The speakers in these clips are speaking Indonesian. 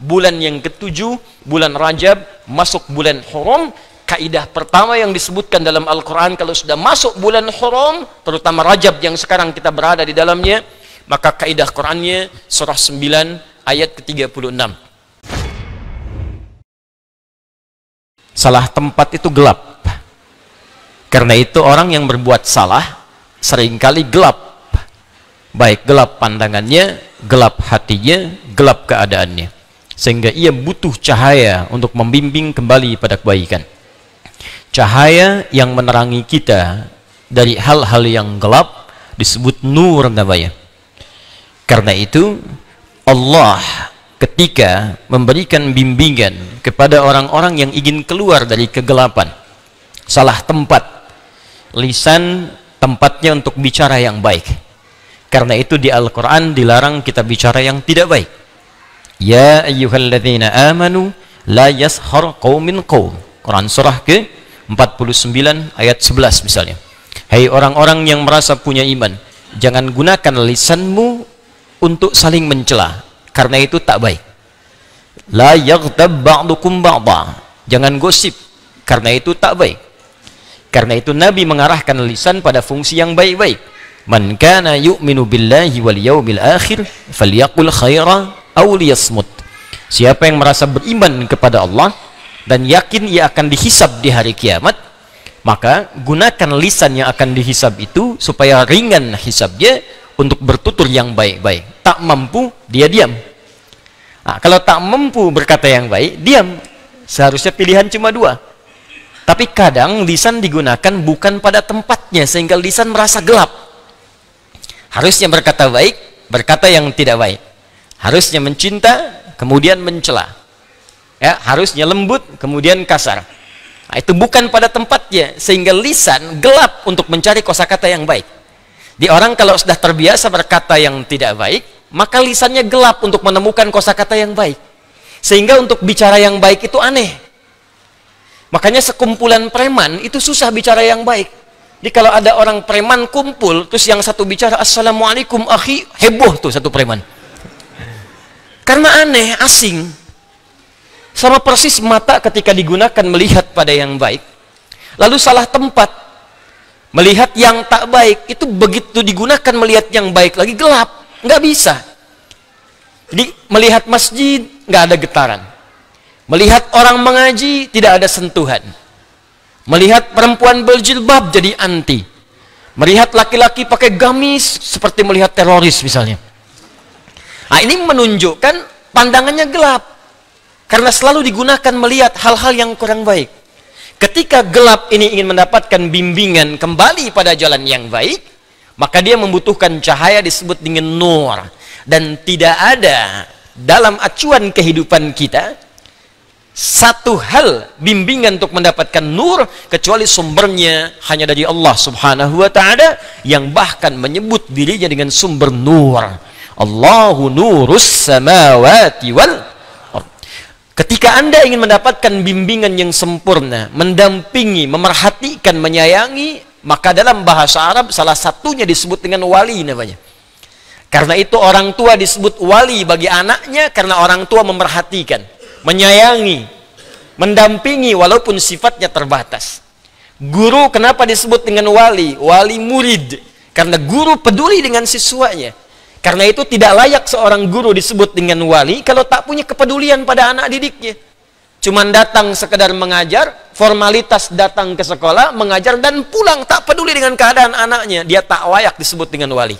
bulan yang ketujuh, bulan Rajab, masuk bulan Haram. Kaidah pertama yang disebutkan dalam Al-Quran, kalau sudah masuk bulan Haram, terutama Rajab yang sekarang kita berada di dalamnya, maka kaidah Qurannya surah 9 ayat ke-36. Salah tempat itu gelap. Karena itu orang yang berbuat salah seringkali gelap. Baik gelap pandangannya, gelap hatinya, gelap keadaannya. Sehingga ia butuh cahaya untuk membimbing kembali pada kebaikan. Cahaya yang menerangi kita dari hal-hal yang gelap disebut nur namanya. Karena itu Allah ketika memberikan bimbingan kepada orang-orang yang ingin keluar dari kegelapan, salah tempat, lisan tempatnya untuk bicara yang baik. Karena itu di Al-Quran dilarang kita bicara yang tidak baik. Ya ayyuhalladzina amanu la yashar qaumin qaum. Quran surah ke 49 ayat 11 misalnya. Hai orang-orang yang merasa punya iman, jangan gunakan lisanmu untuk saling mencela, karena itu tak baik. La yaghtab ba'dukum ba'da. Jangan gosip, karena itu tak baik. Karena itu Nabi mengarahkan lisan pada fungsi yang baik-baik. Man kana yu'minu billahi wal yawmil akhir falyaqul khaira aw liyasmut. Siapa yang merasa beriman kepada Allah dan yakin ia akan dihisab di hari kiamat, maka gunakan lisan yang akan dihisab itu supaya ringan hisabnya untuk bertutur yang baik-baik. Tak mampu, dia diam. Nah, kalau tak mampu berkata yang baik, diam. Seharusnya pilihan cuma dua. Tapi kadang lisan digunakan bukan pada tempatnya, sehingga lisan merasa gelap. Harusnya berkata baik, berkata yang tidak baik. Harusnya mencinta, kemudian mencela. Ya, harusnya lembut, kemudian kasar. Nah, itu bukan pada tempatnya, sehingga lisan gelap untuk mencari kosakata yang baik. Di orang kalau sudah terbiasa berkata yang tidak baik, maka lisannya gelap untuk menemukan kosakata yang baik. Sehingga untuk bicara yang baik itu aneh. Makanya sekumpulan preman itu susah bicara yang baik. Jadi kalau ada orang preman kumpul, terus yang satu bicara assalamualaikum akhi, heboh tuh satu preman. Karena aneh, asing. Sama persis mata ketika digunakan melihat pada yang baik, lalu salah tempat melihat yang tak baik, itu begitu digunakan melihat yang baik lagi gelap, nggak bisa. Jadi melihat masjid nggak ada getaran, melihat orang mengaji tidak ada sentuhan, melihat perempuan berjilbab jadi anti, melihat laki-laki pakai gamis seperti melihat teroris misalnya. Nah, ini menunjukkan pandangannya gelap karena selalu digunakan melihat hal-hal yang kurang baik. Ketika gelap ini ingin mendapatkan bimbingan kembali pada jalan yang baik, maka dia membutuhkan cahaya disebut dengan nur. Dan tidak ada dalam acuan kehidupan kita satu hal bimbingan untuk mendapatkan nur kecuali sumbernya hanya dari Allah Subhanahu wa ta'ala, yang bahkan menyebut dirinya dengan sumber nur. Allahu nurus samawati wal. Ketika Anda ingin mendapatkan bimbingan yang sempurna, mendampingi, memerhatikan, menyayangi, maka dalam bahasa Arab salah satunya disebut dengan wali namanya. Karena itu orang tua disebut wali bagi anaknya, karena orang tua memerhatikan, menyayangi, mendampingi walaupun sifatnya terbatas. Guru kenapa disebut dengan wali? Wali murid, karena guru peduli dengan siswanya. Karena itu tidak layak seorang guru disebut dengan wali kalau tak punya kepedulian pada anak didiknya. Cuman datang sekedar mengajar, formalitas datang ke sekolah, mengajar dan pulang, tak peduli dengan keadaan anaknya, dia tak layak disebut dengan wali.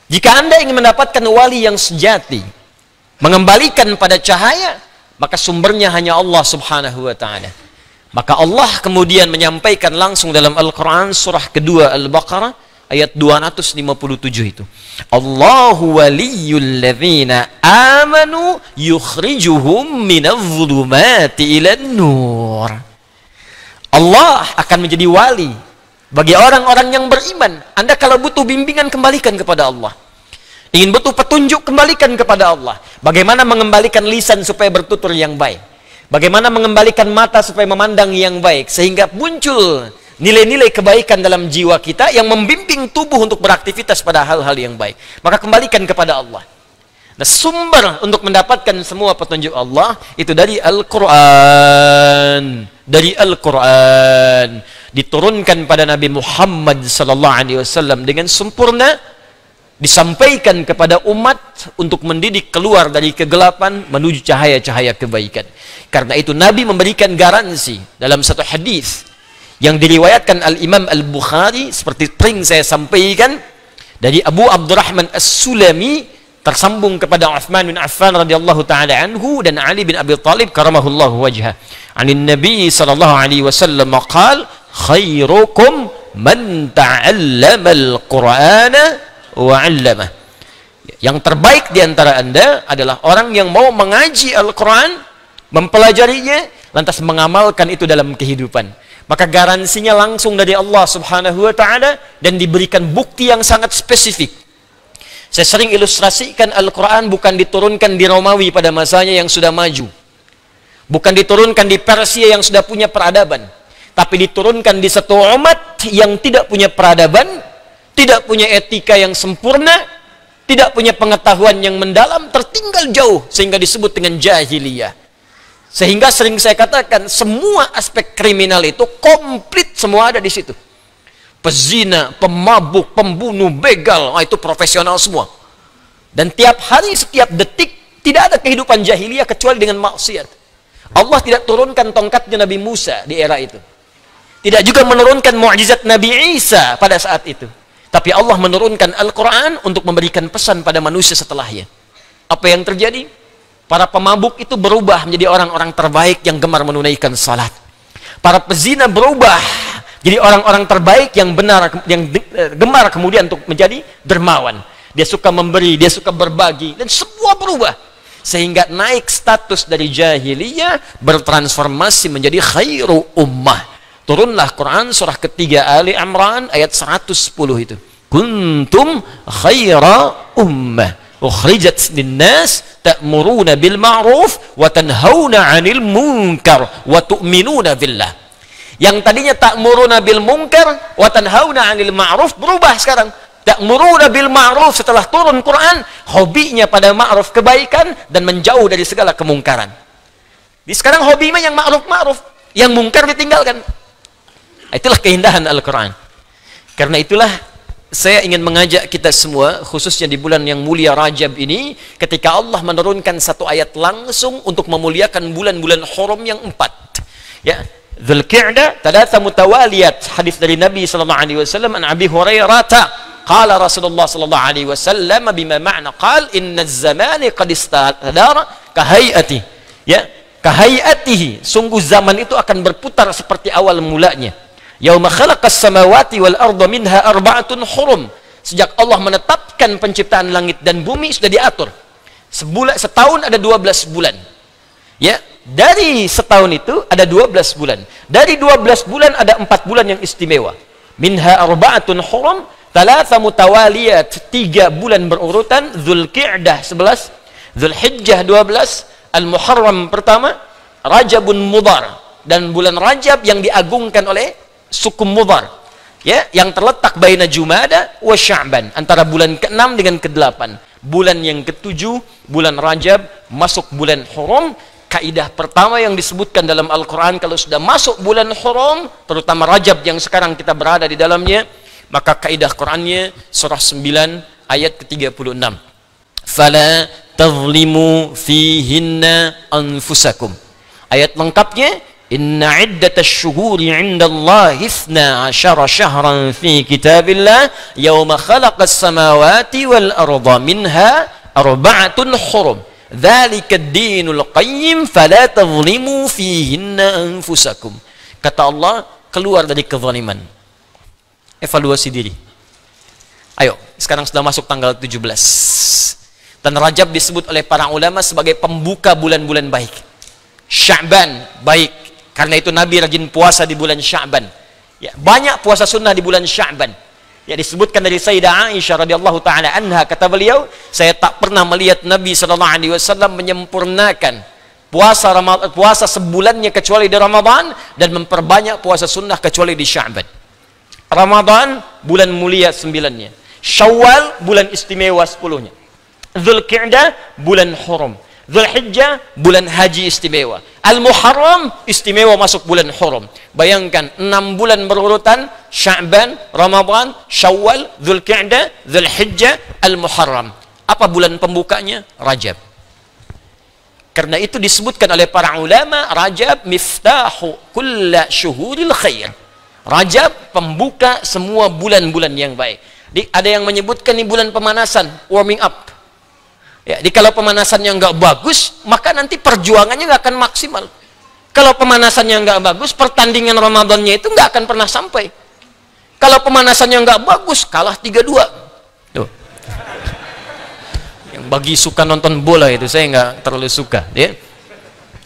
Jika Anda ingin mendapatkan wali yang sejati, mengembalikan pada cahaya, maka sumbernya hanya Allah Subhanahu wa ta'ala. Maka Allah kemudian menyampaikan langsung dalam Al-Quran surah kedua Al-Baqarah ayat 257 itu. Allahu waliyul ladzina amanu yukhrijuhum minadh-dhulumati ilan nur. Allah akan menjadi wali bagi orang-orang yang beriman. Anda kalau butuh bimbingan, kembalikan kepada Allah. Ingin butuh petunjuk, kembalikan kepada Allah. Bagaimana mengembalikan lisan supaya bertutur yang baik, bagaimana mengembalikan mata supaya memandang yang baik, sehingga muncul nilai-nilai kebaikan dalam jiwa kita yang membimbing tubuh untuk beraktivitas pada hal-hal yang baik. Maka kembalikan kepada Allah. Nah, sumber untuk mendapatkan semua petunjuk Allah itu dari Al-Quran. Dari Al-Quran diturunkan pada Nabi Muhammad sallallahu alaihi wasallam dengan sempurna, disampaikan kepada umat untuk mendidik keluar dari kegelapan menuju cahaya-cahaya kebaikan. Karena itu Nabi memberikan garansi dalam satu hadis yang diriwayatkan Al-Imam Al-Bukhari, seperti sering saya sampaikan, dari Abu Abdurrahman As-Sulami tersambung kepada Uthman bin Affan radhiyallahu taala anhu dan Ali bin Abi Thalib karamahullahu wajhah. Anin Nabi sallallahu alaihi wasallam qala khairukum man ta'allama al-Qur'ana wa 'allama. Yang terbaik di antara Anda adalah orang yang mau mengaji Al-Qur'an, mempelajarinya, lantas mengamalkan itu dalam kehidupan. Maka garansinya langsung dari Allah Subhanahu wa taala dan diberikan bukti yang sangat spesifik. Saya sering ilustrasikan Al-Quran bukan diturunkan di Romawi pada masanya yang sudah maju. Bukan diturunkan di Persia yang sudah punya peradaban. Tapi diturunkan di satu umat yang tidak punya peradaban, tidak punya etika yang sempurna, tidak punya pengetahuan yang mendalam, tertinggal jauh, sehingga disebut dengan jahiliyah. Sehingga sering saya katakan, semua aspek kriminal itu komplit semua ada di situ. Pezina, pemabuk, pembunuh, begal, itu profesional semua. Dan tiap hari, setiap detik, tidak ada kehidupan jahiliyah kecuali dengan maksiat. Allah tidak turunkan tongkatnya Nabi Musa di era itu. Tidak juga menurunkan mukjizat Nabi Isa pada saat itu. Tapi Allah menurunkan Al-Quran untuk memberikan pesan pada manusia setelahnya. Apa yang terjadi? Para pemabuk itu berubah menjadi orang-orang terbaik yang gemar menunaikan salat. Para pezina berubah jadi orang-orang terbaik yang benar, yang gemar kemudian untuk menjadi dermawan. Dia suka memberi, dia suka berbagi, dan semua berubah. Sehingga naik status dari jahiliyah, bertransformasi menjadi khairu ummah. Turunlah Quran surah ketiga Ali Imran ayat 110 itu. Kuntum khaira ummah ukhrijat linnas ta'muruna bil ma'ruf wa tanhauna 'anil munkar wa tu'minuna billah. Yang tadinya ta'muruna bil munkar wa tanhauna 'anil ma'ruf berubah sekarang. Ta'muruna bil ma'ruf setelah turun Quran, hobinya pada ma'ruf kebaikan dan menjauh dari segala kemungkaran. Di sekarang hobinya yang ma'ruf, yang mungkar ditinggalkan. Itulah keindahan Al-Quran. Karena itulah saya ingin mengajak kita semua, khususnya di bulan yang mulia Rajab ini, ketika Allah menurunkan satu ayat langsung untuk memuliakan bulan-bulan hurum yang 4. Ya, Dzulqa'dah, thalatha mutawaliyat. Hadis dari Nabi sallallahu alaihi wasallam an Abi Hurairah, qala Rasulullah sallallahu alaihi wasallam bima ma'na qala inna az-zamana qad istadara ka hay'ati. Ya, ka hay'atihi. Sungguh zaman itu akan berputar seperti awal mulanya. Yauma khalaqas samawati wal arda minha arba'atun hurum. Sejak Allah menetapkan penciptaan langit dan bumi sudah diatur. Setahun ada 12 bulan. Ya, dari setahun itu ada 12 bulan. Dari 12 bulan ada 4 bulan yang istimewa. Minha arba'atun hurum, thalatha mutawaliyat, 3 bulan berurutan. Dzulqa'dah 11, Dzulhijjah 12, Al-Muharram pertama, Rajabun Mudhar, dan bulan Rajab yang diagungkan oleh suku Mudhar, ya, yang terletak baina Jumada wa Sya'ban, antara bulan ke-6 dengan ke-8. Bulan yang ke-7, bulan Rajab, masuk bulan Hurum. Kaidah pertama yang disebutkan dalam Al-Quran, kalau sudah masuk bulan Hurum, terutama Rajab yang sekarang kita berada di dalamnya, maka kaidah Qurannya surah 9 ayat ke-36. Fala tazlimu fihinna anfusakum. Ayat lengkapnya, inna iddatash syuhuri 'indallahi 12 syahran fi kitabillah yauma khalaqas samawati wal arda minha arba'atun hurum. Dzalika ad-dinul qayyim fala tazlimu fihinna anfusakum. Kata Allah, keluar dari kezaliman. Evaluasi diri. Ayo, sekarang sudah masuk tanggal 17. Dan Rajab disebut oleh para ulama sebagai pembuka bulan-bulan baik. Sya'ban baik, karena itu Nabi rajin puasa di bulan Sya'ban. Ya, banyak puasa sunnah di bulan Sya'ban. Ya, disebutkan dari Sayyidah Aisyah radhiyallahu taala anha, kata beliau, saya tak pernah melihat Nabi sallallahu alaihi wasallam menyempurnakan puasa sebulannya kecuali di Ramadan, dan memperbanyak puasa sunnah kecuali di Sya'ban. Ramadan bulan mulia 9-nya, Syawal bulan istimewa 10-nya. Dzulqa'dah bulan haram, Dzulhijjah bulan haji istimewa, Al-Muharram istimewa masuk bulan haram. Bayangkan 6 bulan berurutan, Sya'ban, Ramadan, Syawal, Dzulqa'dah, Dzulhijjah, Al-Muharram. Apa bulan pembukanya? Rajab. Karena itu disebutkan oleh para ulama, Rajab miftahu kulla syuhuril khair. Rajab pembuka semua bulan-bulan yang baik. Ada yang menyebutkan ini bulan pemanasan, warming up. Ya, jadi kalau pemanasannya nggak bagus, maka nanti perjuangannya nggak akan maksimal. Kalau pemanasannya nggak bagus, pertandingan Ramadannya itu nggak akan pernah sampai. Kalau pemanasannya nggak bagus, kalah 3-2. Tuh. Yang bagi suka nonton bola itu saya nggak terlalu suka, ya.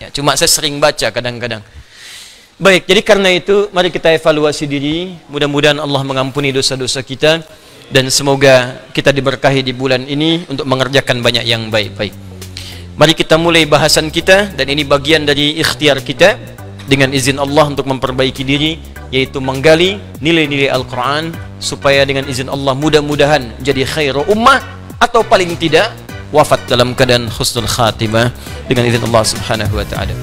Ya, cuma saya sering baca kadang-kadang. Baik, jadi karena itu mari kita evaluasi diri. Mudah-mudahan Allah mengampuni dosa-dosa kita. Dan semoga kita diberkahi di bulan ini untuk mengerjakan banyak yang baik-baik. Mari kita mulai bahasan kita, dan ini bagian dari ikhtiar kita dengan izin Allah untuk memperbaiki diri, yaitu menggali nilai-nilai Al-Quran, supaya dengan izin Allah mudah-mudahan jadi khairu ummah, atau paling tidak wafat dalam keadaan husnul khatimah dengan izin Allah subhanahu wa ta'ala.